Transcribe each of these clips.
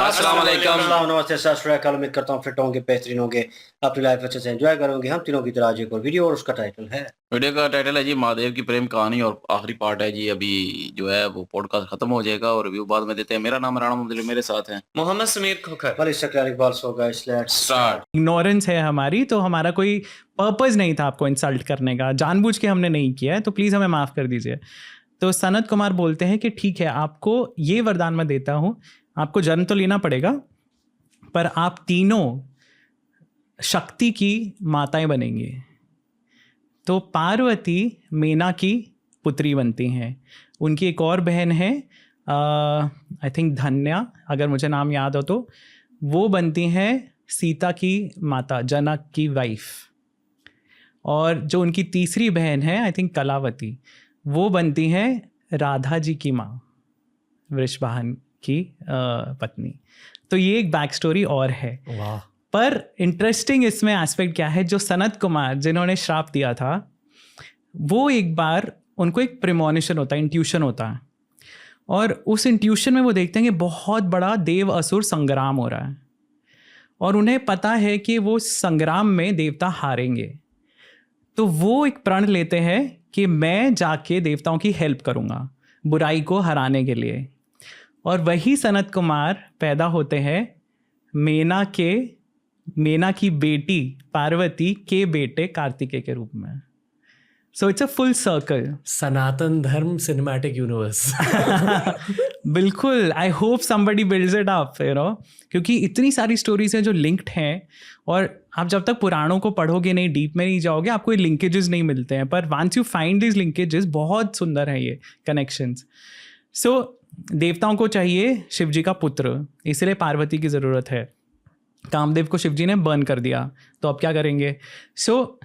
अस्सलाम वालेकुम। नमस्ते, सत श्री अकाल। उम्मीद करता हूँ फिट होंगे, बेहतरीन होंगे, अपनी लाइफ अच्छे से एंजॉय करोगे। हम तीनों की तरह आज एक और वीडियो, और उसका टाइटल है वीडियो का टाइटल है जी महादेव की प्रेम कहानी और आखिरी पार्ट है जी। अभी जो है वो पॉडकास्ट खत्म हो जाएगा और रिव्यू बाद में देते हैं। मेरा नाम राणा मुदली, मेरे साथ हैं मोहम्मद समीर खोखर। वली सक्रिया Iqbal. So guys, let's start. Ignorance है हमारी, तो हमारा कोई पर्पस नहीं था आपको इंसल्ट करने का, जानबूझ के हमने नहीं किया है, तो प्लीज़ हमें माफ़ कर दीजिए। तो सनत कुमार बोलते हैं कि ठीक है, आपको ये वरदान मैं देता हूँ, आपको जन्म तो लेना पड़ेगा, पर आप तीनों शक्ति की माताएं बनेंगी। तो पार्वती मेना की पुत्री बनती हैं। उनकी एक और बहन है, आई थिंक धन्या, अगर मुझे नाम याद हो तो, वो बनती हैं सीता की माता, जनक की वाइफ। और जो उनकी तीसरी बहन है, आई थिंक कलावती, वो बनती हैं राधा जी की माँ, वृषभान की पत्नी। तो ये एक बैक स्टोरी और है। वाह। पर इंटरेस्टिंग इसमें एस्पेक्ट क्या है, जो सनत कुमार जिन्होंने श्राप दिया था, वो एक बार उनको एक प्रिमोनिशन होता है, इंट्यूशन होता है, और उस इंट्यूशन में वो देखते हैं कि बहुत बड़ा देव असुर संग्राम हो रहा है, और उन्हें पता है कि वो संग्राम में देवता हारेंगे। तो वो एक प्रण लेते हैं कि मैं जाके देवताओं की हेल्प करूँगा बुराई को हराने के लिए। और वही सनत कुमार पैदा होते हैं मेना की बेटी पार्वती के बेटे कार्तिकेय के रूप में। So it's a full circle. Sanatan Dharma cinematic universe. बिल्कुल। I hope somebody builds it up, you know, क्योंकि इतनी सारी स्टोरीज हैं जो लिंक्ड हैं, और आप जब तक पुराणों को पढ़ोगे नहीं, डीप में नहीं जाओगे, आपको ये लिंकेजेस नहीं मिलते हैं। पर once you find this linkages, बहुत सुंदर है ये कनेक्शंस। सो देवताओं को चाहिए शिव जी का पुत्र, इसलिए पार्वती की ज़रूरत है। कामदेव को शिव जी ने बर्न कर दिया, तो अब क्या करेंगे? सो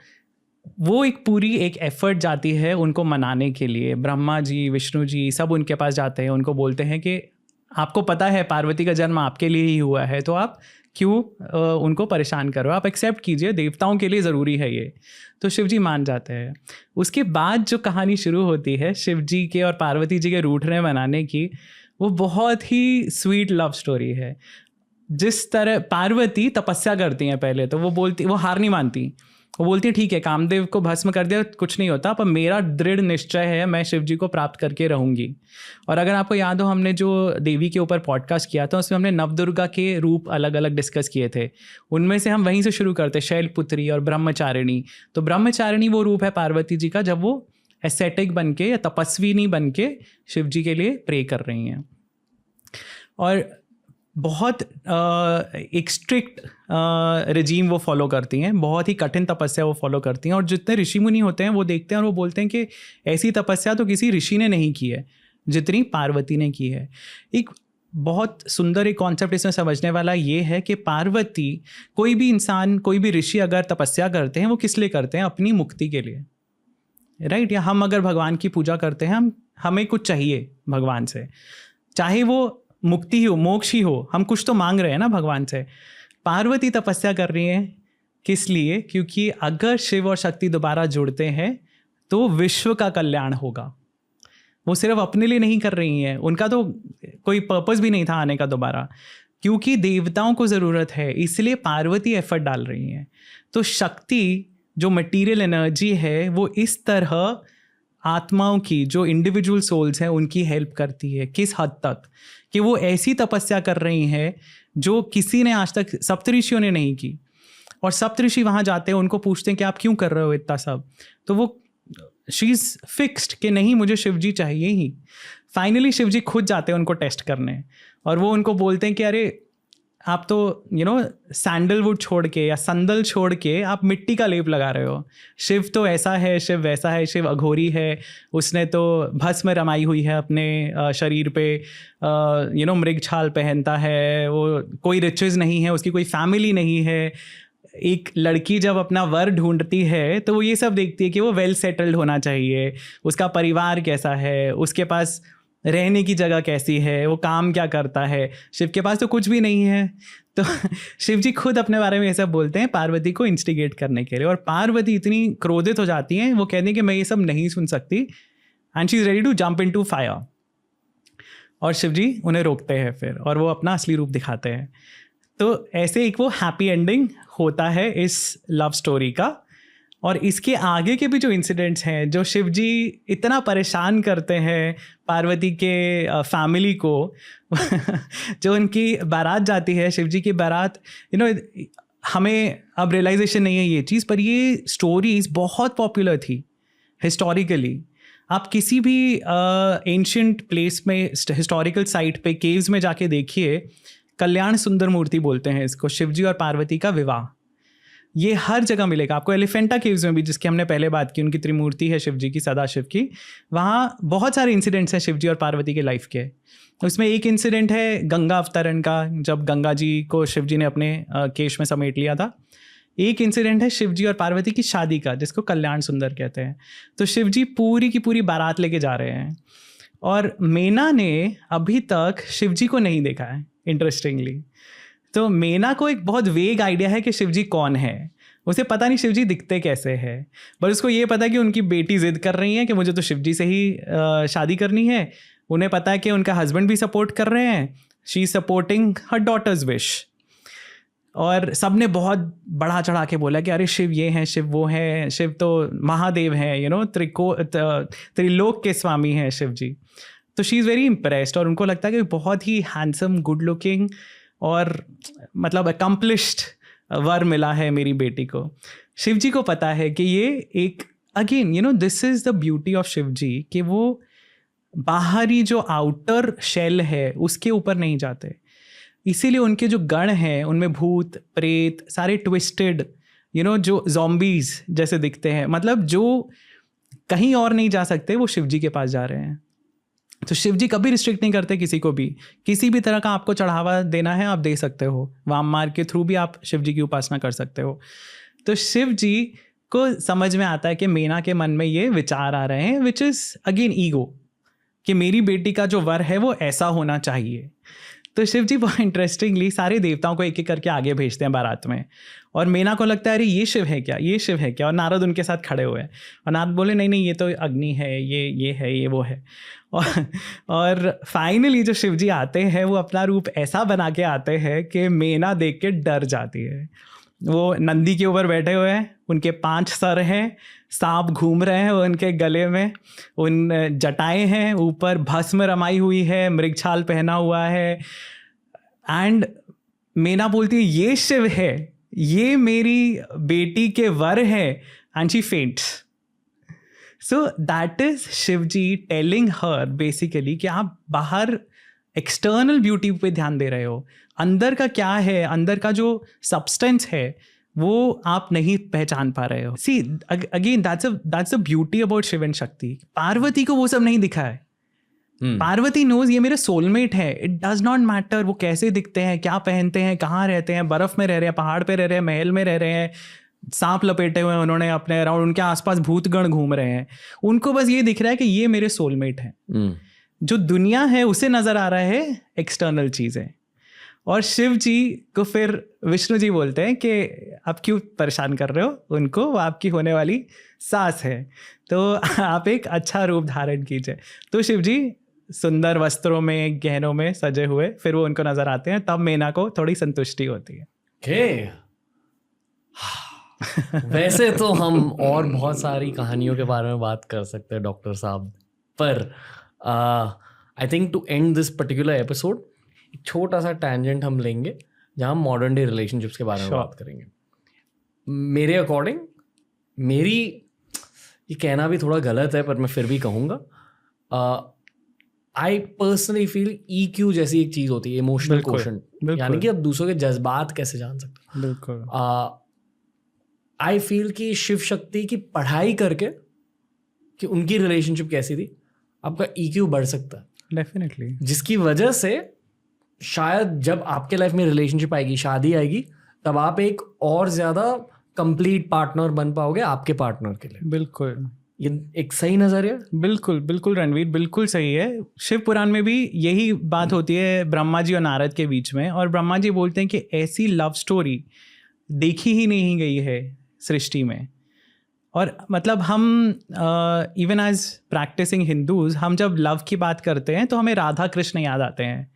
वो एक एफर्ट जाती है उनको मनाने के लिए। ब्रह्मा जी, विष्णु जी सब उनके पास जाते हैं, उनको बोलते हैं कि आपको पता है पार्वती का जन्म आपके लिए ही हुआ है, तो आप क्यों उनको परेशान करो, आप एक्सेप्ट कीजिए, देवताओं के लिए ज़रूरी है ये। तो शिव जी मान जाते हैं। उसके बाद जो कहानी शुरू होती है शिव जी के और पार्वती जी के रूठने मनाने की, वो बहुत ही स्वीट लव स्टोरी है। जिस तरह पार्वती तपस्या करती हैं पहले, तो वो हार नहीं मानती। वो बोलती है ठीक है, कामदेव को भस्म कर दिया, कुछ नहीं होता, पर मेरा दृढ़ निश्चय है, मैं शिव जी को प्राप्त करके रहूँगी। और अगर आपको याद हो, हमने जो देवी के ऊपर पॉडकास्ट किया था, उसमें हमने नवदुर्गा के रूप अलग अलग डिस्कस किए थे। उनमें से हम वहीं से शुरू करते, शैलपुत्री और ब्रह्मचारिणी। तो ब्रह्मचारिणी वो रूप है पार्वती जी का, जब वो एस्थेटिक बन के या तपस्विनी बन के शिव जी के लिए प्रे कर रही हैं। और बहुत एक स्ट्रिक्ट रेजीम वो फॉलो करती हैं, बहुत ही कठिन तपस्या वो फॉलो करती हैं। और जितने ऋषि मुनि होते हैं वो देखते हैं और वो बोलते हैं कि ऐसी तपस्या तो किसी ऋषि ने नहीं की है जितनी पार्वती ने की है। एक बहुत सुंदर एक कॉन्सेप्ट इसमें समझने वाला ये है कि पार्वती, कोई भी इंसान, कोई भी ऋषि अगर तपस्या करते हैं, वो किस लिए करते हैं? अपनी मुक्ति के लिए, राइट? या हम अगर भगवान की पूजा करते हैं, हमें कुछ चाहिए भगवान से, चाहे वो मुक्ति ही हो, मोक्ष ही हो, हम कुछ तो मांग रहे हैं ना भगवान से। पार्वती तपस्या कर रही हैं किस लिए? क्योंकि अगर शिव और शक्ति दोबारा जुड़ते हैं तो विश्व का कल्याण होगा। वो सिर्फ अपने लिए नहीं कर रही हैं, उनका तो कोई पर्पस भी नहीं था आने का दोबारा, क्योंकि देवताओं को ज़रूरत है, इसलिए पार्वती एफर्ट डाल रही हैं। तो शक्ति जो मटीरियल एनर्जी है, वो इस तरह आत्माओं की, जो इंडिविजुअल सोल्स हैं, उनकी हेल्प करती है। किस हद तक कि वो ऐसी तपस्या कर रही हैं जो किसी ने आज तक, सप्तऋषियों ने नहीं की। और सप्तऋषि वहाँ जाते हैं, उनको पूछते हैं कि आप क्यों कर रहे हो इतना सब, तो वो शी इज़ फिक्स्ड कि नहीं, मुझे शिव जी चाहिए ही। फाइनली शिव जी खुद जाते हैं उनको टेस्ट करने, और वो उनको बोलते हैं कि अरे आप तो सैंडलवुड छोड़ के या संदल छोड़ के आप मिट्टी का लेप लगा रहे हो। शिव तो ऐसा है, शिव वैसा है, शिव अघोरी है, उसने तो भस्म रमाई हुई है अपने शरीर पे, मृग छाल पहनता है, वो कोई रिचेस नहीं है, उसकी कोई फैमिली नहीं है। एक लड़की जब अपना वर ढूंढती है तो वो ये सब देखती है कि वो वेल सेटल्ड होना चाहिए, उसका परिवार कैसा है, उसके पास रहने की जगह कैसी है, वो काम क्या करता है। शिव के पास तो कुछ भी नहीं है। तो शिव जी खुद अपने बारे में ये सब बोलते हैं पार्वती को इंस्टिगेट करने के लिए, और पार्वती इतनी क्रोधित हो जाती हैं, वो कहती हैं कि मैं ये सब नहीं सुन सकती, and she is ready to jump into fire. और शिव जी उन्हें रोकते हैं फिर, और वो अपना असली रूप दिखाते हैं। तो ऐसे एक वो हैप्पी एंडिंग होता है इस लव स्टोरी का। और इसके आगे के भी जो इंसिडेंट्स हैं, जो शिव जी इतना परेशान करते हैं पार्वती के फैमिली को जो उनकी बारात जाती है, शिव जी की बारात, हमें अब रियलाइजेशन नहीं है ये चीज़, पर ये स्टोरीज बहुत पॉपुलर थी हिस्टोरिकली। आप किसी भी एंशियंट प्लेस में, हिस्टोरिकल साइट पे, केव्स में जाके देखिए, कल्याण सुंदर मूर्ति बोलते हैं इसको, शिवजी और पार्वती का विवाह, ये हर जगह मिलेगा आपको। एलिफेंटा केव्स में भी, जिसकी हमने पहले बात की, उनकी त्रिमूर्ति है शिवजी की, सदाशिव की, वहाँ बहुत सारे इंसिडेंट्स हैं शिवजी और पार्वती के लाइफ के। उसमें एक इंसिडेंट है गंगा अवतरण का, जब गंगा जी को शिवजी ने अपने केश में समेट लिया था। एक इंसिडेंट है शिवजी और पार्वती की शादी का, जिसको कल्याण सुंदर कहते हैं। तो शिवजी पूरी की पूरी बारात लेके जा रहे हैं, और मेना ने अभी तक शिवजी को नहीं देखा है, इंटरेस्टिंगली। तो मेना को एक बहुत वेग आइडिया है कि शिवजी कौन है, उसे पता नहीं शिवजी दिखते कैसे हैं, पर उसको ये पता है कि उनकी बेटी जिद कर रही है कि मुझे तो शिवजी से ही शादी करनी है। उन्हें पता है कि उनका हस्बैंड भी सपोर्ट कर रहे हैं, she is supporting her daughter's wish. और सब ने बहुत बढ़ा चढ़ा के बोला कि अरे शिव ये हैं, शिव वो हैं, शिव तो महादेव हैं, त्रिलोक के स्वामी हैं शिव जी। तो शी इज़ वेरी इम्प्रेस्ड, और उनको लगता है कि बहुत ही हैंडसम, गुड लुकिंग और मतलब अकम्पलिश्ड वर मिला है मेरी बेटी को। शिव जी को पता है कि ये एक, again this is the beauty of Shiv ji, कि वो बाहरी जो आउटर शेल है उसके ऊपर नहीं जाते। इसीलिए उनके जो गण हैं उनमें भूत प्रेत सारे ट्विस्टेड, जो zombies जैसे दिखते हैं, मतलब जो कहीं और नहीं जा सकते, वो शिव जी के पास जा रहे हैं। तो शिव जी कभी रिस्ट्रिक्ट नहीं करते किसी को भी, किसी भी तरह का आपको चढ़ावा देना है आप दे सकते हो, वाम मार्ग के थ्रू भी आप शिव जी की उपासना कर सकते हो। तो शिव जी को समझ में आता है कि मेना के मन में ये विचार आ रहे हैं, विच इज़ अगेन ईगो, कि मेरी बेटी का जो वर है वो ऐसा होना चाहिए। तो शिव जी बहुत इंटरेस्टिंगली सारे देवताओं को एक एक करके आगे भेजते हैं बारात में, और मेना को लगता है अरे ये शिव है क्या, ये शिव है क्या, और नारद उनके साथ खड़े हुए हैं, और नारद बोले नहीं नहीं ये तो अग्नि है, ये है, ये वो है। और फाइनली जो शिव जी आते हैं वो अपना रूप ऐसा बना के आते हैं कि मेना देख के डर जाती है। वो नंदी के ऊपर बैठे हुए हैं, उनके 5 सर हैं, सांप घूम रहे हैं उनके गले में, उन जटाएं हैं, ऊपर भस्म रमाई हुई है, मृगछाल पहना हुआ है। एंड मेना बोलती है ये शिव है, ये मेरी बेटी के वर है, and she फेंट्स। So that is Shivji telling her basically कि आप बाहर एक्सटर्नल ब्यूटी पे ध्यान दे रहे हो, अंदर का क्या है, अंदर का जो सब्सटेंस है वो आप नहीं पहचान पा रहे हो। See again that's the beauty about Shiv and Shakti. Parvati को वो सब नहीं दिखा है। पार्वती नोज ये मेरे सोलमेट है, इट डज नॉट मैटर वो कैसे दिखते हैं, क्या पहनते हैं, कहाँ रहते हैं, बर्फ में रह रहे हैं, पहाड़ पे रह रहे हैं, महल में रह रहे हैं, सांप लपेटे हुए हैं उन्होंने अपने अराउंड, उनके आसपास भूतगण घूम रहे हैं, उनको बस ये दिख रहा है कि ये मेरे सोलमेट हैं। जो दुनिया है उसे नजर आ रहा है एक्सटर्नल चीजें। और शिव जी को फिर विष्णु जी बोलते हैं कि आप क्यों परेशान कर रहे हो उनको, वो आपकी होने वाली सास है, तो आप एक अच्छा रूप धारण कीजिए। तो शिव जी सुंदर वस्त्रों में, गहनों में सजे हुए फिर वो उनको नजर आते हैं, तब मेना को थोड़ी संतुष्टि होती है। वैसे तो हम और बहुत सारी कहानियों के बारे में बात कर सकते हैं डॉक्टर साहब, पर I think to end this particular episode एक छोटा सा टैंजेंट हम लेंगे जहाँ हम मॉडर्न डे रिलेशनशिप्स के बारे में बात करेंगे। मेरे अकॉर्डिंग, मेरी ये कहना भी थोड़ा गलत है पर मैं फिर भी कहूँगा, आई पर्सनली फील EQ जैसी एक चीज़ होती है, इमोशनल क्वोशंट, यानी कि आप दूसरों के जज्बात कैसे जान सकते हैं। बिल्कुल। आई फील कि शिव शक्ति की पढ़ाई करके कि उनकी रिलेशनशिप कैसी थी, आपका EQ बढ़ सकता है डेफिनेटली, जिसकी वजह से शायद जब आपके लाइफ में रिलेशनशिप आएगी, शादी आएगी, तब आप एक और ज़्यादा कंप्लीट पार्टनर बन पाओगे आपके पार्टनर के लिए। बिल्कुल, ये एक सही नज़रिया। बिल्कुल बिल्कुल रणवीर, बिल्कुल सही है। शिव पुराण में भी यही बात होती है ब्रह्मा जी और नारद के बीच में, और ब्रह्मा जी बोलते हैं कि ऐसी लव स्टोरी देखी ही नहीं गई है सृष्टि में। और मतलब हम इवन एज प्रैक्टिसिंग हिंदूज, हम जब लव की बात करते हैं तो हमें राधा कृष्ण याद आते हैं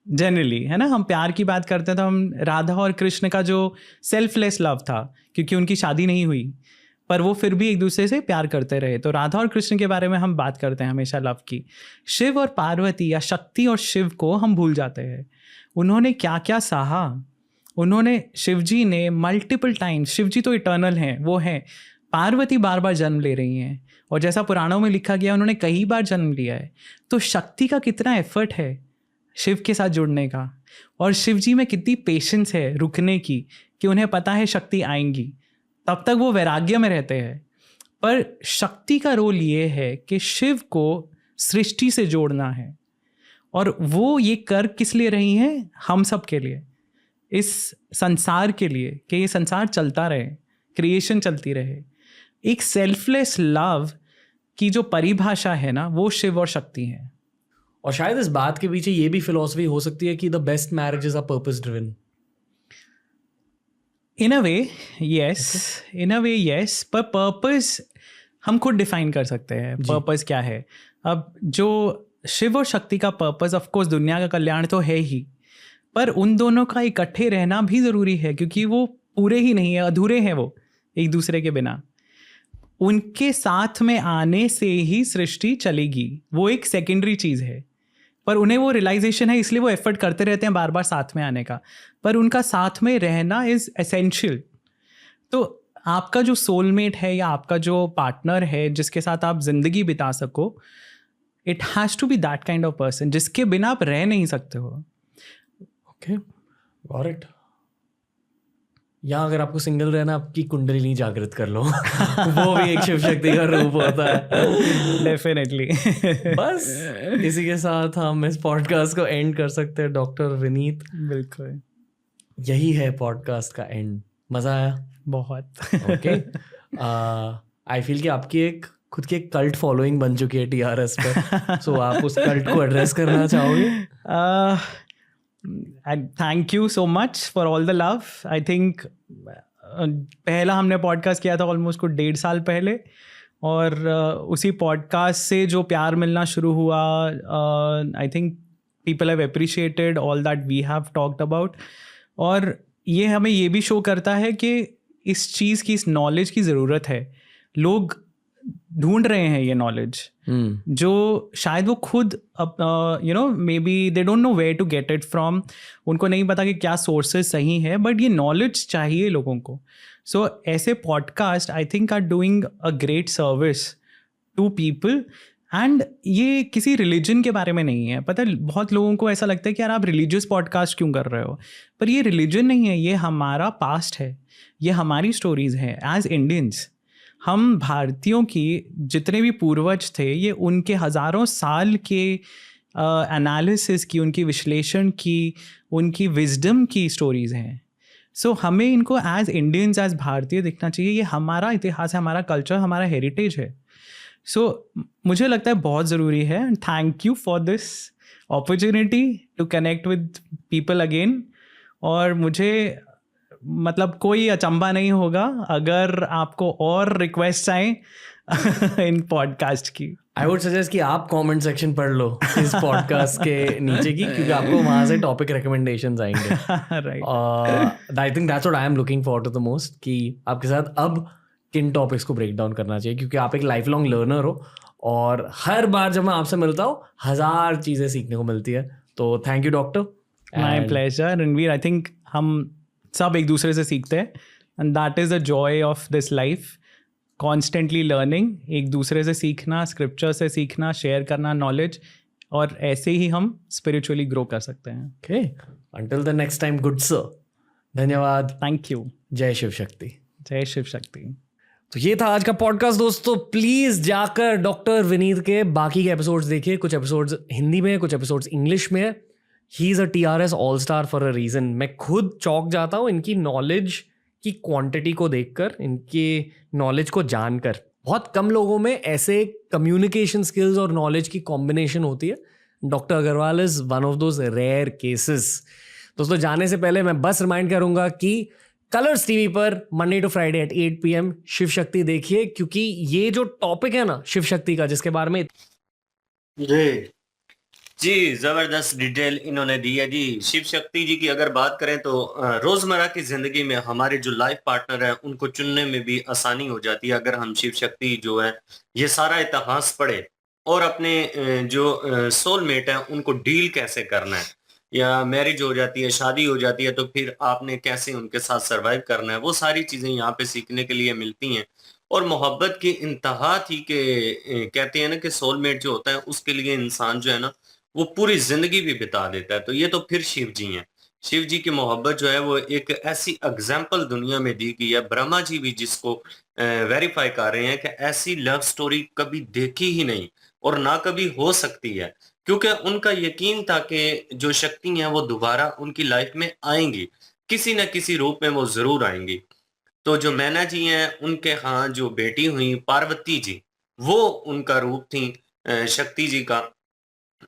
जनरली, है ना। हम प्यार की बात करते हैं तो हम राधा और कृष्ण का जो सेल्फलेस लव था, क्योंकि उनकी शादी नहीं हुई पर वो फिर भी एक दूसरे से प्यार करते रहे, तो राधा और कृष्ण के बारे में हम बात करते हैं हमेशा लव की। शिव और पार्वती या शक्ति और शिव को हम भूल जाते हैं। उन्होंने क्या क्या सहा, उन्होंने, शिवजी ने मल्टीपल टाइम्स, शिवजी तो इटर्नल हैं, वो हैं, पार्वती बार बार जन्म ले रही हैं, और जैसा पुराणों में लिखा गया उन्होंने कई बार जन्म लिया है। तो शक्ति का कितना एफर्ट है शिव के साथ जुड़ने का, और शिवजी में कितनी पेशेंस है रुकने की, कि उन्हें पता है शक्ति आएंगी, तब तक वो वैराग्य में रहते हैं। पर शक्ति का रोल ये है कि शिव को सृष्टि से जोड़ना है, और वो ये कर किस लिए रही हैं? हम सब के लिए, इस संसार के लिए, कि ये संसार चलता रहे, क्रिएशन चलती रहे। एक सेल्फलेस लव की जो परिभाषा है ना, वो शिव और शक्ति है। और शायद इस बात के पीछे ये भी फिलॉसफी हो सकती है कि the best marriages are purpose driven. In a way yes, पर पर्पस हम खुद डिफाइन कर सकते हैं पर्पस क्या है। अब जो शिव और शक्ति का पर्पस, ऑफ कोर्स दुनिया का कल्याण तो है ही, पर उन दोनों का इकट्ठे रहना भी ज़रूरी है, क्योंकि वो पूरे ही नहीं है, अधूरे हैं वो एक दूसरे के बिना। उनके साथ में आने से ही सृष्टि चलेगी, वो एक सेकेंडरी चीज़ है, पर उन्हें वो रियलाइजेशन है, इसलिए वो एफर्ट करते रहते हैं बार बार साथ में आने का, पर उनका साथ में रहना इज़ एसेंशियल। तो आपका जो सोलमेट है या आपका जो पार्टनर है जिसके साथ आप ज़िंदगी बिता सको, it has to be that kind of person जिसके बिना आप रह नहीं सकते हो। Okay, got it. या अगर आपको सिंगल रहना, आपकी कुंडलिनी जागृत कर लो वो भी एक शिव शक्ति का रूप होता है। डेफिनेटली। बस इसी के साथ हम इस पॉडकास्ट को एंड कर सकते हैं। डॉक्टर विनीत, बिल्कुल यही है पॉडकास्ट का एंड। मज़ा आया बहुत। ओके, आई फील कि आपकी एक खुद की एक कल्ट फॉलोइंग बन चुकी है TRS पे, सो आप उस कल्ट को एड्रेस करना चाहोगे? And thank you so much for all the love. I think पहला हमने पॉडकास्ट किया था ऑलमोस्ट कुछ 1.5 साल पहले, और उसी पॉडकास्ट से जो प्यार मिलना शुरू हुआ, I think people have appreciated all that we have talked about. और ये हमें ये भी शो करता है कि इस चीज़ की, इस नॉलेज की ज़रूरत है। लोग ढूंढ रहे हैं ये नॉलेज, जो शायद वो खुद maybe they don't know where to get it from, उनको नहीं पता कि क्या सोर्सेज सही है, बट ये नॉलेज चाहिए लोगों को। सो ऐसे podcast I think are doing a great service to people. And ये किसी रिलीजन के बारे में नहीं है। पता है, बहुत लोगों को ऐसा लगता है कि यार आप रिलीजियस पॉडकास्ट क्यों कर रहे हो, पर ये रिलीजन नहीं है, ये हमारा पास्ट है, ये हमारी स्टोरीज़ हैं। एज इंडियंस, हम भारतीयों की जितने भी पूर्वज थे, ये उनके हज़ारों साल के एनालिसिस की, उनकी विश्लेषण की, उनकी विजडम की स्टोरीज़ हैं। सो हमें इनको एज इंडियंस, एज भारतीय दिखना चाहिए। ये हमारा इतिहास है, हमारा कल्चर, हमारा हेरिटेज है। सो मुझे लगता है बहुत ज़रूरी है। And thank you for this opportunity to connect with people again. और मुझे मतलब कोई अचंभा नहीं होगा अगर आपको और रिक्वेस्ट आए इन पॉडकास्ट की। आई वुड सजेस्ट कि आप कमेंट सेक्शन पढ़ लो इस पॉडकास्ट के नीचे की, क्योंकि आपको वहाँ से टॉपिक रिकमेंडेशंस आएंगे। Right, I think that's what I am looking for to the most, कि आपके साथ अब किन टॉपिक्स को ब्रेक डाउन करना चाहिए, क्योंकि आप एक लाइफ लॉन्ग लर्नर हो और हर बार जब मैं आपसे मिलता हूँ 1000 चीज़ें सीखने को मिलती है। तो thank you doctor. My pleasure Ranveer. I think हम सब एक दूसरे से सीखते हैं, and that is the Joy of this life. Constantly learning, एक दूसरे से सीखना, स्क्रिप्चर से सीखना, शेयर करना नॉलेज, और ऐसे ही हम स्पिरिचुअली ग्रो कर सकते हैं। Okay, until the next time, good sir. धन्यवाद। Thank you. जय शिव शक्ति। जय शिव शक्ति। तो ये था आज का पॉडकास्ट दोस्तों। प्लीज़ जाकर डॉक्टर विनीत के बाकी के एपिसोड्स देखिए। कुछ एपिसोड्स हिंदी में, कुछ एपिसोड्स इंग्लिश में। He is a TRS all star for a reason. मैं खुद चौंक जाता हूँ इनकी नॉलेज की क्वांटिटी को देखकर, इनके नॉलेज को जानकर। बहुत कम लोगों में ऐसे कम्युनिकेशन स्किल्स और नॉलेज की कॉम्बिनेशन होती है। Doctor Agarwal is one of those rare cases. दोस्तों, जाने से पहले मैं बस रिमाइंड करूँगा कि कलर्स टीवी पर Monday to Friday at 8 PM Shiv Shakti देखिए, क्योंकि ये जो टॉपिक है ना शिव शक्ति का, जिसके बारे में जी जी, ज़बरदस्त डिटेल इन्होंने दी है जी। शिव शक्ति जी की अगर बात करें तो रोज़मर्रा की ज़िंदगी में हमारे जो लाइफ़ पार्टनर हैं, उनको चुनने में भी आसानी हो जाती है अगर हम शिव शक्ति जो है, ये सारा इतिहास पढ़ें और अपने जो सोलमेट हैं, उनको डील कैसे करना है या मैरिज हो जाती है, शादी हो जाती है, तो फिर आपने कैसे उनके साथ सर्वाइव करना है, वो सारी चीज़ें यहाँ पे सीखने के लिए मिलती हैं। और मोहब्बत की इंतहा थी कि कहते हैं ना कि सोलमेट जो होता है, उसके लिए इंसान जो है ना, वो पूरी ज़िंदगी भी बिता देता है, तो ये तो फिर शिव जी हैं। शिव जी की मोहब्बत जो है वो एक ऐसी एग्ज़ाम्पल दुनिया में दी गई है, ब्रह्मा जी भी जिसको वेरीफ़ाई कर रहे हैं कि ऐसी लव स्टोरी कभी देखी ही नहीं और ना कभी हो सकती है। क्योंकि उनका यकीन था कि जो शक्ति हैं वो दोबारा उनकी लाइफ़ में आएँगी, किसी न किसी रूप में वो ज़रूर आएँगी। तो जो मैना जी हैं, उनके यहाँ जो बेटी हुई पार्वती जी, वो उनका रूप थी शक्ति जी का।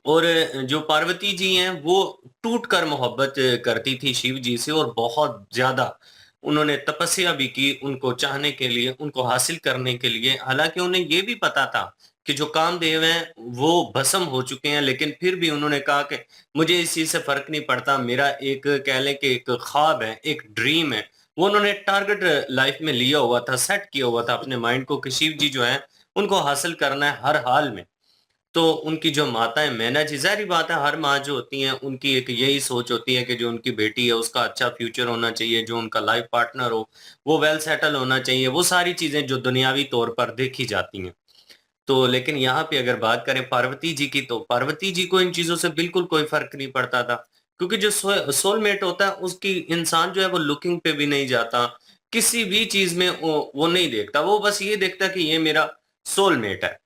और जो पार्वती जी हैं वो टूट कर मोहब्बत करती थी शिव जी से और बहुत ज़्यादा उन्होंने तपस्या भी की उनको चाहने के लिए, उनको हासिल करने के लिए। हालाँकि उन्हें ये भी पता था कि जो कामदेव हैं वो भस्म हो चुके हैं, लेकिन फिर भी उन्होंने कहा कि मुझे इस चीज़ से फ़र्क नहीं पड़ता, मेरा एक कह लें कि एक ख्वाब है, एक ड्रीम है। वो उन्होंने टारगेट लाइफ़ में लिया हुआ था, सेट किया हुआ था अपने माइंड को कि शिव जी जो हैं, उनको हासिल करना है हर हाल में। तो उनकी जो माताएँ मैना जी, ज़ाहिर-सी बात है हर माँ जो होती हैं उनकी एक यही सोच होती है कि जो उनकी बेटी है उसका अच्छा फ्यूचर होना चाहिए, जो उनका लाइफ पार्टनर हो, वो वेल सेटल होना चाहिए, वो सारी चीज़ें जो दुनियावी तौर पर देखी जाती हैं। तो लेकिन यहाँ पे अगर बात करें पार्वती जी की, तो पार्वती जी को इन चीज़ों से बिल्कुल कोई फ़र्क नहीं पड़ता था, क्योंकि जो सोलमेट होता है उसकी इंसान जो है वो लुकिंग पे भी नहीं जाता, किसी भी चीज़ में वो नहीं देखता, वो बस ये देखता है कि ये मेरा सोलमेट है।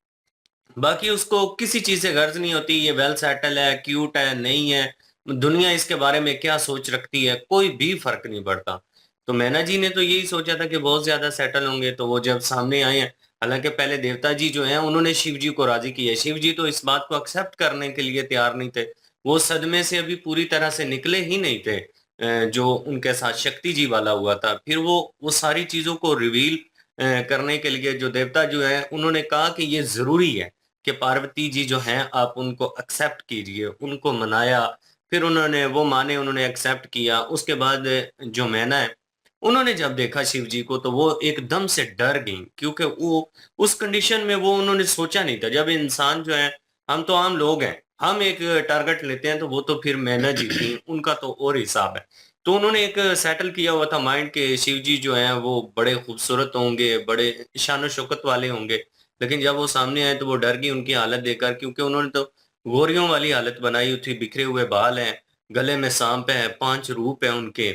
बाकी उसको किसी चीज़ से गर्ज़ नहीं होती, ये वेल सेटल है, क्यूट है, नहीं है, दुनिया इसके बारे में क्या सोच रखती है, कोई भी फ़र्क नहीं पड़ता। तो मैना जी ने तो यही सोचा था कि बहुत ज़्यादा सेटल होंगे, तो वो जब सामने आए हैं, हालाँकि पहले देवता जी जो हैं, उन्होंने शिव जी को राज़ी किया। शिव जी तो इस बात को एक्सेप्ट करने के लिए तैयार नहीं थे। वो सदमे से अभी पूरी तरह से निकले ही नहीं थे जो उनके साथ शक्ति जी वाला हुआ था। फिर वो सारी चीज़ों को रिवील करने के लिए जो देवता जो हैं, उन्होंने कहा कि ये ज़रूरी है कि पार्वती जी जो हैं आप उनको एक्सेप्ट कीजिए, उनको मनाया, फिर उन्होंने वो माने, उन्होंने एक्सेप्ट किया। उसके बाद जो मैना है, उन्होंने जब देखा शिव जी को तो वो एकदम से डर गईं, क्योंकि वो उस कंडीशन में वो उन्होंने सोचा नहीं था। जब इंसान जो है, हम तो आम लोग हैं, हम एक टारगेट लेते हैं तो वो तो फिर मैना जी थी, उनका तो और हिसाब है। तो उन्होंने एक सेटल किया हुआ था माइंड के शिव जी जो हैं वो बड़े खूबसूरत होंगे, बड़े शान-ओ-शौकत वाले होंगे। लेकिन जब वो सामने आए तो वो डर गई उनकी हालत देखकर, क्योंकि उन्होंने तो गोरियों वाली हालत बनाई हुई थी, बिखरे हुए बाल हैं, गले में साँप है, 5 रूप है उनके।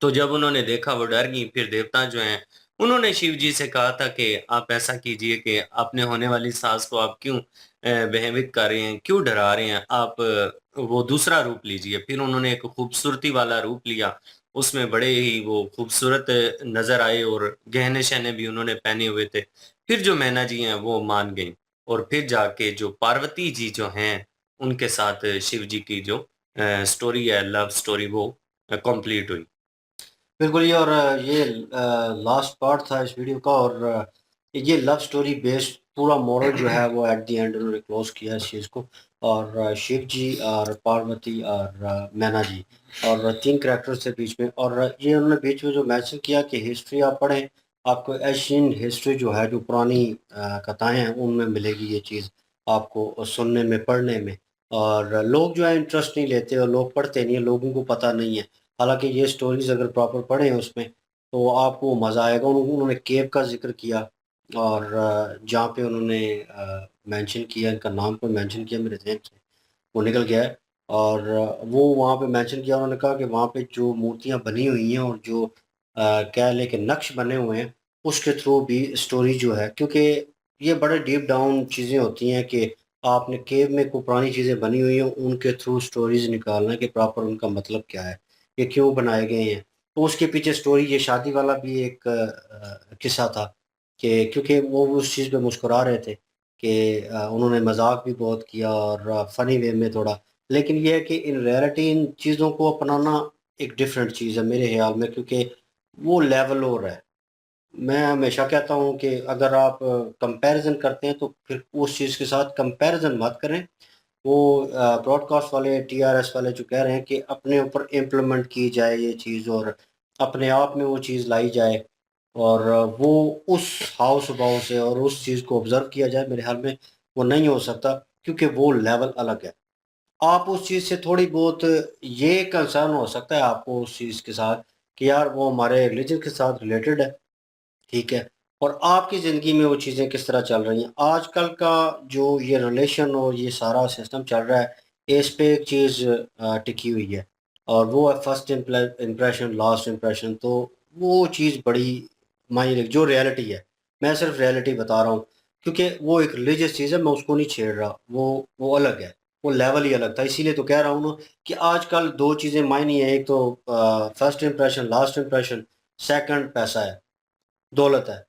तो जब उन्होंने देखा वो डर गईं, फिर देवता जो हैं, उन्होंने शिव जी से कहा था कि आप ऐसा कीजिए कि अपने होने वाली सास को आप क्यों भयभीत कर रहे हैं, क्यों डरा रहे हैं? आप वो दूसरा रूप लीजिए। फिर उन्होंने एक खूबसूरती वाला रूप लिया, उसमें बड़े ही वो खूबसूरत नज़र आए और गहने-शहने भी उन्होंने पहने हुए थे। फिर जो मैना जी हैं, वो मान गईं और फिर जाके जो पार्वती जी जो हैं, उनके साथ शिव जी की जो स्टोरी है, लव स्टोरी वो कंप्लीट हुई। बिल्कुल ही। और ये लास्ट पार्ट था इस वीडियो का। और ये लव स्टोरी बेस्ड पूरा मॉरल जो है वो एट द एंड उन्होंने क्लोज किया इस चीज़ को। और शिव जी और पार्वती और मैना जी और 3 कैरेक्टर्स थे बीच में। और ये उन्होंने बीच में जो मेंशन किया कि हिस्ट्री आप पढ़ें, आपको एशियन हिस्ट्री जो है, जो पुरानी कथाएँ हैं, उनमें मिलेगी ये चीज़ आपको सुनने में, पढ़ने में। और लोग जो है इंटरेस्ट नहीं लेते और लोग पढ़ते नहीं हैं, लोगों को पता नहीं है। हालाँकि ये स्टोरीज़ अगर प्रॉपर पढ़ें उसमें, तो आपको मज़ा आएगा। उन्होंने केव का ज़िक्र किया और जहाँ पे उन्होंने मेंशन किया, इनका नाम कोई मेंशन किया, मेरे ज़हन से वो निकल गया है। और वो वहाँ पे मेंशन किया, उन्होंने कहा कि वहाँ पे जो मूर्तियाँ बनी हुई हैं और जो कह लें कि नक्श बने हुए हैं, उसके थ्रू भी स्टोरी जो है, क्योंकि ये बड़े डीप डाउन चीज़ें होती हैं कि आपने केव में कोई पुरानी चीज़ें बनी हुई हैं, उनके थ्रू स्टोरीज़ निकालना कि प्रॉपर उनका मतलब क्या है, ये क्यों बनाए गए हैं। तो उसके पीछे स्टोरी, ये शादी वाला भी एक किस्सा था कि क्योंकि वो उस चीज़ पे मुस्कुरा रहे थे कि उन्होंने मज़ाक भी बहुत किया और फ़नी वे में थोड़ा। लेकिन ये है कि इन रियलिटी इन चीज़ों को अपनाना एक डिफरेंट चीज़ है मेरे ख़्याल में, क्योंकि वो लेवल और है। मैं हमेशा कहता हूँ कि अगर आप कंपैरिजन करते हैं तो फिर उस चीज़ के साथ कंपैरिजन मत करें। वो ब्रॉडकास्ट वाले, टीआरएस वाले जो कह रहे हैं कि अपने ऊपर इम्प्लीमेंट की जाए ये चीज़ और अपने आप में वो चीज़ लाई जाए और वो उस हाउस बाउ से और उस चीज़ को ऑब्ज़र्व किया जाए, मेरे ख्याल में वो नहीं हो सकता, क्योंकि वो लेवल अलग है। आप उस चीज़ से थोड़ी बहुत ये कंसर्न हो सकता है आपको उस चीज़ के साथ कि यार वो हमारे रिलीजन के साथ रिलेटेड है, ठीक है? और आपकी ज़िंदगी में वो चीज़ें किस तरह चल रही हैं? आजकल का जो ये रिलेशन और ये सारा सिस्टम चल रहा है, इस पे एक चीज़ टिकी हुई है और वो है फर्स्ट इम्प्रेशन, लास्ट इम्प्रेशन। तो वो चीज़ बड़ी मायने जो रियलिटी है, मैं सिर्फ रियलिटी बता रहा हूँ, क्योंकि वो एक रिलीजियस चीज़ है, मैं उसको नहीं छेड़ रहा, वो अलग है, वो लेवल ही अलग था। इसीलिए तो कह रहा हूँ ना कि आजकल 2 चीज़ें मायने हैं, एक तो first impression, last impression, second पैसा है, दौलत है।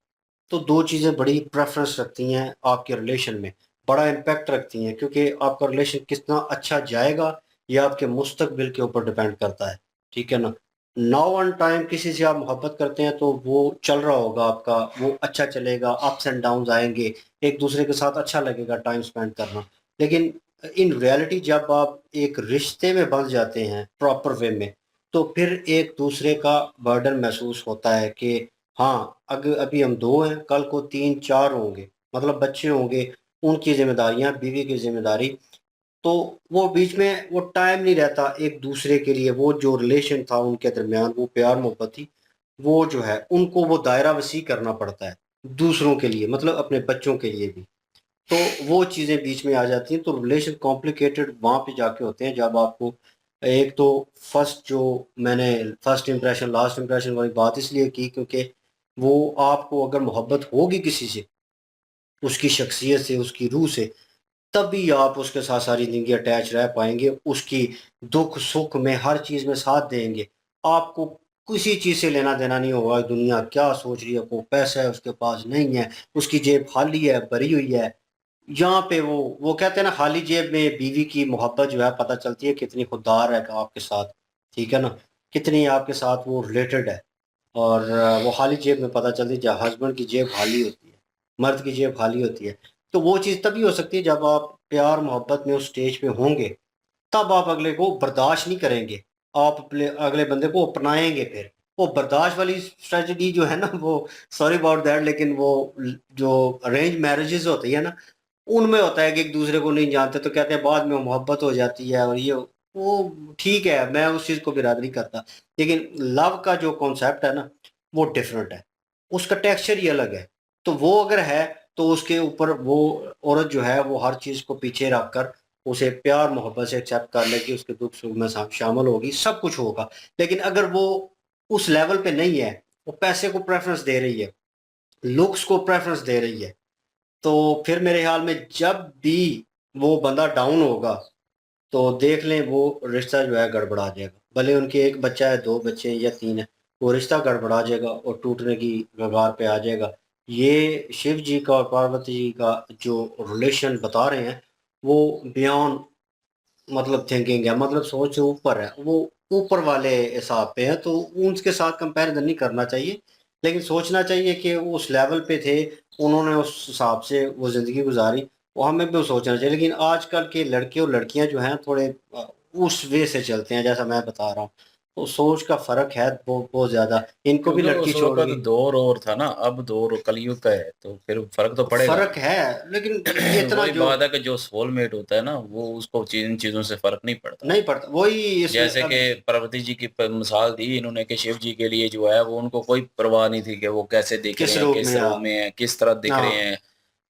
तो 2 चीज़ें बड़ी प्रेफ़रेंस रखती हैं आपके रिलेशन में, बड़ा इम्पैक्ट रखती हैं, क्योंकि आपका रिलेशन कितना अच्छा जाएगा, ये आपके मुस्तकबिल के ऊपर डिपेंड करता है, ठीक है ना? नाउ ऑन टाइम किसी से आप मोहब्बत करते हैं तो वो चल रहा होगा आपका, वो अच्छा चलेगा, अप्स एंड डाउन्स आएँगे, एक-दूसरे के साथ अच्छा लगेगा टाइम स्पेंड करना। लेकिन इन रियलिटी जब आप एक रिश्ते में बंध जाते हैं प्रॉपर वे में, तो फिर एक-दूसरे का बर्डन महसूस होता है कि हाँ, अभी हम 2 हैं, कल को 3-4 होंगे, मतलब बच्चे होंगे, उनकी ज़िम्मेदारियाँ, बीवी की ज़िम्मेदारी, तो वो बीच में वो टाइम नहीं रहता एक-दूसरे के लिए, वो जो रिलेशन था उनके दरमियान, वो प्यार-मोहब्बत थी, वो जो है उनको वो दायरा वसी करना पड़ता है, दूसरों के लिए, मतलब अपने बच्चों के लिए भी। तो वो चीज़ें बीच में आ जाती हैं, तो रिलेशन कॉम्प्लिकेटेड वहाँ पे जाके होते हैं जब आपको एक तो मैंने फर्स्ट इंप्रेशन, लास्ट इंप्रेशन वाली बात इसलिए की क्योंकि वो आपको अगर मोहब्बत होगी किसी से, उसकी शख्सियत से, उसकी रूह से, तभी आप उसके साथ सारी ज़िंदगी अटैच रह पाएँगे, उसकी दुख-सुख में हर चीज़ में साथ देंगे। आपको किसी चीज़ से लेना-देना नहीं होगा, दुनिया क्या सोच रही है, वो पैसा है उसके पास, नहीं है, उसकी जेब खाली है, भरी हुई है। यहाँ पे वो कहते हैं ना, खाली जेब में बीवी की मोहब्बत जो है पता चलती है कितनी खुददार है आपके साथ, ठीक है ना? कितनी आपके साथ वो रिलेटेड है और वो खाली जेब में पता चलती है जब हस्बैंड की जेब खाली होती है, मर्द की जेब खाली होती है। तो वो चीज़ तभी हो सकती है जब आप प्यार मोहब्बत में उस स्टेज पे होंगे, तब आप अगले को बर्दाश्त नहीं करेंगे। आप अपने अगले बंदे को अपनाएँगे फिर। वो बर्दाश्त वाली स्ट्रेटजी जो है ना, वो सॉरी अबाउट दैट, लेकिन वो जो अरेंज मैरेजेज़ होती है ना, उनमें होता है कि एक-दूसरे को नहीं जानते तो कहते हैं बाद में मोहब्बत हो जाती है और ये वो ठीक है, मैं उस चीज़ को बिरादरी करता। लेकिन लव का जो कॉन्सेप्ट है ना, वो डिफरेंट है। उसका टेक्सचर ही अलग है। तो वो अगर है, तो उसके ऊपर वो औरत जो है वो हर चीज़ को पीछे रख कर उसे प्यार मोहब्बत से एक्सेप्ट कर लेगी, उसके दुख-सुख में शामिल होगी, सब कुछ होगा। लेकिन अगर वो उस लेवल पे नहीं है, वो पैसे को प्रेफ़रेंस दे रही है, लुक्स को प्रेफ़रेंस दे रही है, तो फिर मेरे ख़्याल में जब भी वो बंदा डाउन होगा, तो देख लें वो रिश्ता जो है गड़बड़ा जाएगा। भले उनके 1 बच्चा है, 2 बच्चे हैं या 3 है, वो रिश्ता गड़बड़ा जाएगा और टूटने की कगार पे आ जाएगा। ये शिव जी का और पार्वती जी का जो रिलेशन बता रहे हैं, वो बियॉन्ड मतलब थिंकिंग है, मतलब सोच से ऊपर है। वो ऊपर वाले हिसाब पे है, तो उनके साथ कंपैरिज़न नहीं करना चाहिए। लेकिन सोचना चाहिए कि वो उस लेवल पे थे, उन्होंने उस हिसाब से वो ज़िंदगी गुज़ारी, वो हमें भी सोचना चाहिए। लेकिन आजकल के लड़के और लड़कियाँ जो हैं थोड़े उस वे से चलते हैं जैसा मैं बता रहा हूँ। तो सोच का फ़र्क है बहुत ज़्यादा। इनको भी क्योंकि लड़की उस छोड़ वक़्त गई। दौर और था ना, अब दौर कलयुग का है, तो फिर फ़र्क तो पड़ेगा। फ़र्क है, लेकिन इतना वही जो बात है कि जो सोलमेट होता है ना, वो उसको इन चीज़ों से फ़र्क नहीं पड़ता। नहीं पड़ता, वही इसमें जैसे कि अब पार्वती जी की मिसाल दी इन्होंने कि शिव जी के लिए जो है वो उनको कोई परवाह नहीं थी कि वो कैसे दिख रहे किस हैं, रूप किस में रूप में हैं, किस तरह दिख रहे हाँ। हैं,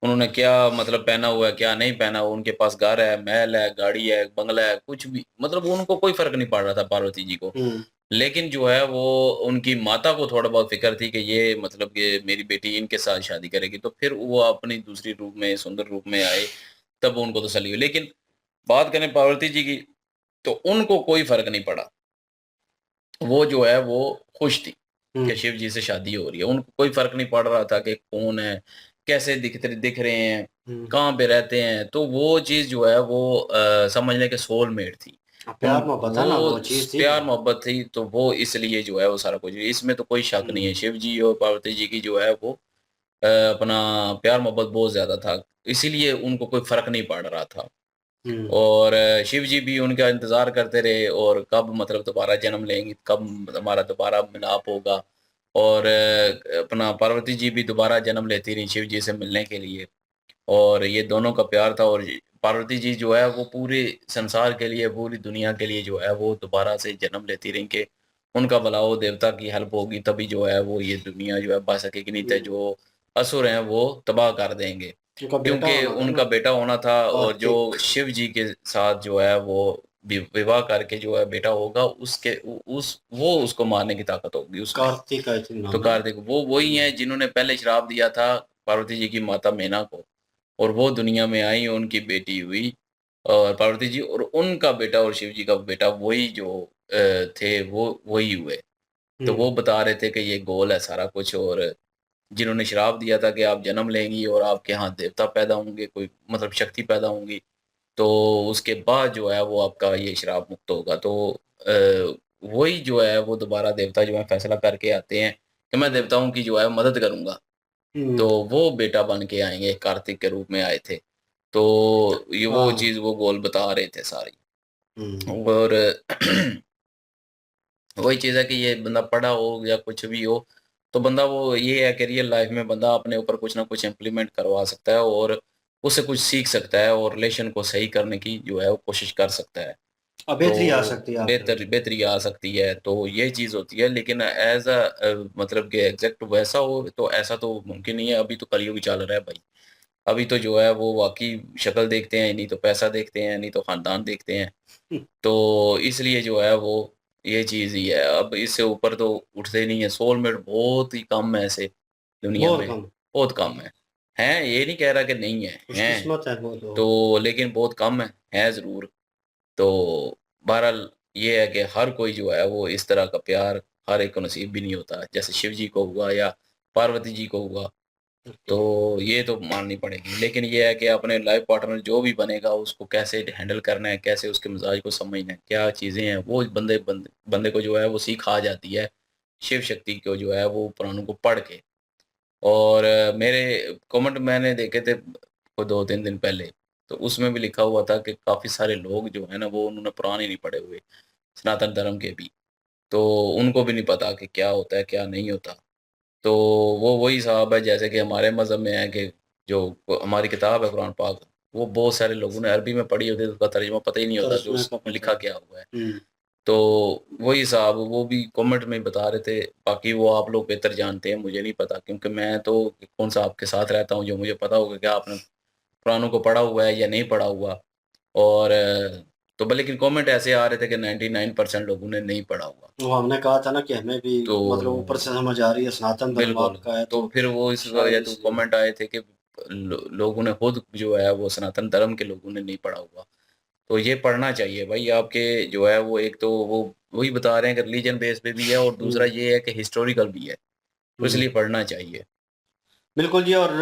उन्होंने क्या मतलब पहना हुआ है, क्या नहीं पहना हुआ, उनके पास घर है, महल है, गाड़ी है, बंगला है, कुछ भी मतलब उनको कोई फ़र्क नहीं पड़ रहा था पार्वती जी को। हुँ, लेकिन जो है वो उनकी माता को थोड़ा बहुत फ़िक्र थी कि ये मतलब कि मेरी बेटी इनके साथ शादी करेगी, तो फिर वो अपनी दूसरी रूप में, सुंदर रूप में आए, तब उनको तसल्ली हुई। लेकिन बात करें पार्वती जी की, तो उनको कोई फ़र्क नहीं पड़ा। वो जो है वो खुश थी हुँ, कि शिव जी से शादी हो रही है। उनको कोई फ़र्क नहीं पड़ रहा था कि कौन है, कैसे दिख रहे हैं, हुँ। कहाँ पे रहते हैं। तो वो चीज़ जो है वो समझ लें कि सोलमेट थी। प्यार मोहब्बत है ना, वो वो चीज थी। प्यार मोहब्बत थी, तो वो इसलिए जो है वो सारा कुछ, इसमें तो कोई शक नहीं है। शिव जी और पार्वती जी की जो है वो अपना प्यार मोहब्बत बहुत ज़्यादा था, इसीलिए उनको कोई फ़र्क नहीं पड़ रहा था। हम्म, और शिव जी भी उनका इंतज़ार करते रहे और कब मतलब दोबारा जन्म लेंगी, कब हमारा दोबारा मिलाप होगा। और अपना पार्वती जी भी दोबारा जन्म लेती रहीं शिव जी से मिलने के लिए। और ये दोनों का प्यार था, और पार्वती जी जो है वो पूरे संसार के लिए, पूरी दुनिया के लिए जो है वो दोबारा से जन्म लेती रहीं कि उनका भला हो, देवता की हेल्प होगी तभी जो है वो ये दुनिया जो है बच सकेगी, नहीं तो जो असुर हैं वो तबाह कर देंगे। उनका बेटा क्योंकि होना था ना, उनका बेटा होना था, और जो कार्तिक। शिव जी के साथ जो है वो विवाह करके जो है बेटा होगा, उसके उस वो उसको मारने की ताकत होगी उसमें। कार्तिक आई थिंक तो नाम है। कार्तिक वो वही हैं जिन्होंने पहले श्राप दिया था पार्वती जी की माता मेना को, और वो दुनिया में आई, उनकी बेटी हुई और पार्वती जी, और उनका बेटा और शिव जी का बेटा वही जो थे वो वही हुए। तो वो हम्म, बता रहे थे कि ये गोल है सारा कुछ, और जिन्होंने श्राप दिया था कि आप जन्म लेंगी और आपके यहाँ देवता पैदा होंगे, कोई मतलब शक्ति पैदा होंगी, तो उसके बाद जो है वो आपका ये श्राप मुक्त होगा। तो वही जो है वो दोबारा देवता जो है फैसला करके आते हैं कि मैं देवताओं की जो है मदद करूँगा। तो हम्म, वो बेटा बन के आएँगे, कार्तिक के रूप में आए थे। तो ये वो हाँ, चीज़ वो गोल बता रहे थे सारी। हम्म, और वही चीज़ है कि ये बंदा पढ़ा हो या कुछ भी हो, तो बंदा वो ये है कि रियल लाइफ़ में बंदा अपने ऊपर कुछ ना कुछ इम्प्लीमेंट करवा सकता है, और उससे कुछ सीख सकता है, और रिलेशन को सही करने की जो है वो कोशिश कर सकता है। अब तो बेहतरी आ सकती है आपके अंदर। बेहतरी आ सकती है, तो ये चीज़ होती है। लेकिन मतलब कि एग्ज़ैक्ट वैसा हो तो ऐसा तो मुमकिन नहीं है, अभी तो कलयुग चल रहा है भाई। अभी तो जो है वो वाक़ई शक्ल देखते हैं, नहीं तो पैसा देखते हैं, नहीं तो ख़ानदान देखते हैं। तो इसलिए जो है वो ये चीज़ ही है। अब इससे ऊपर तो उठते नहीं है, सोलमेट बहुत ही कम है ऐसे दुनिया बहुत में, कम। बहुत कम है। हैं, ये नहीं कह रहा कि नहीं है, हैं। खुशकिस्मत है वो तो। तो लेकिन बहुत कम है ज़रूर। तो बहरहाल ये है कि हर कोई जो है वो इस तरह का प्यार हर एक को नसीब भी नहीं होता। जैसे शिव जी को हुआ या पार्वती जी को हुआ, ओके। तो ये तो माननी पड़ेगी। लेकिन ये है कि अपने लाइफ़ पार्टनर जो भी बनेगा उसको कैसे हैंडल करना है, कैसे उसके मिज़ाज को समझना है, क्या चीज़ें हैं, वो बंदे को जो है वो सीख आ जाती है, शिव शक्ति को जो है वो पुराणों को पढ़ के। और मेरे कमेंट मैंने देखे थे को 2-3 दिन पहले, तो उसमें भी लिखा हुआ था कि काफ़ी सारे लोग जो हैं ना वो उन्होंने पुराण ही नहीं पढ़े हुए, सनातन धर्म के भी। तो उनको भी नहीं पता कि क्या होता है, क्या नहीं होता। तो वो वही साहब है जैसे कि हमारे मज़हब में है कि जो हमारी किताब है कुरान पाक, वो बहुत सारे लोगों ने अरबी में पढ़ी होती है तो उसका तर्जुमा पता ही नहीं होता कि तर्जुमे का उसमें पता लिखा है। क्या हुआ है। हुँ, तो वही साहब वो भी कमेंट में बता रहे थे, बाकी वो आप लोग बेहतर जानते हैं, मुझे नहीं पता क्योंकि मैं तो कौन-सा आपके साथ रहता हूँ जो मुझे पता होगा कि आपने कुरानों को पढ़ा हुआ है या नहीं पढ़ा हुआ। और तो लेकिन कमेंट ऐसे आ रहे थे कि 99% लोगों ने नहीं पढ़ा हुआ। वो हमने कहा था ना कि हमें भी तो मतलब ऊपर से समझ आ रही है, सनातन धर्म बिल्कुल, आपका है तो तो फिर वो इस वजह शायद तो इसलिए। कमेंट आए थे कि लोगों ने खुद जो है वो सनातन धर्म के लोगों ने नहीं पढ़ा हुआ। तो ये पढ़ना चाहिए भाई आपके जो है वो एक तो वो वही बता रहे हैं कि रिलीजन बेस पे भी है और दूसरा हुँ, ये है कि हिस्टोरिकल भी है, तो हुँ। इसलिए पढ़ना चाहिए। बिल्कुल जी। और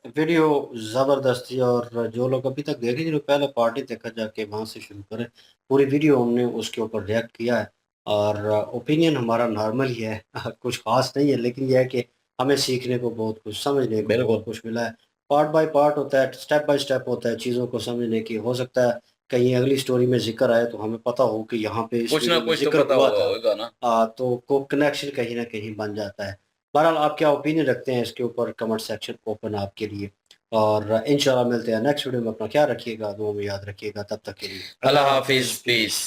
वीडियो ज़बरदस्त थी और जो लोग अभी तक देखे जिन्होंने पहले पार्टी देखा जाके वहाँ से शुरू करें। पूरी वीडियो हमने उसके ऊपर रिएक्ट किया है और ओपिनियन हमारा नॉर्मल ही है कुछ ख़ास नहीं है, लेकिन ये है कि हमें सीखने को बहुत कुछ, समझने को बहुत बिल्कुल, कुछ मिला है। पार्ट बाय पार्ट होता है, स्टेप बाय स्टेप होता है चीज़ों को समझने की। हो सकता है कहीं अगली स्टोरी में ज़िक्र आए तो हमें पता हो कि यहाँ पे इस कुछ ना वीडियो में कुछ तो ज़िक्र पता हुआ हुआ था। होगा ना। तो को कनेक्शन कहीं न कहीं बन जाता है। बहरहाल आप क्या ओपिनियन रखते हैं इसके ऊपर, कमेंट सेक्शन ओपन आपके लिए। और इंशाल्लाह मिलते हैं नेक्स्ट वीडियो में। अपना ख्याल रखिएगा, दुआ में याद रखिएगा। तब तक के लिए अल्लाह अल्लाह हाफ़िज़, हाफ़िज़, पीस। पीस।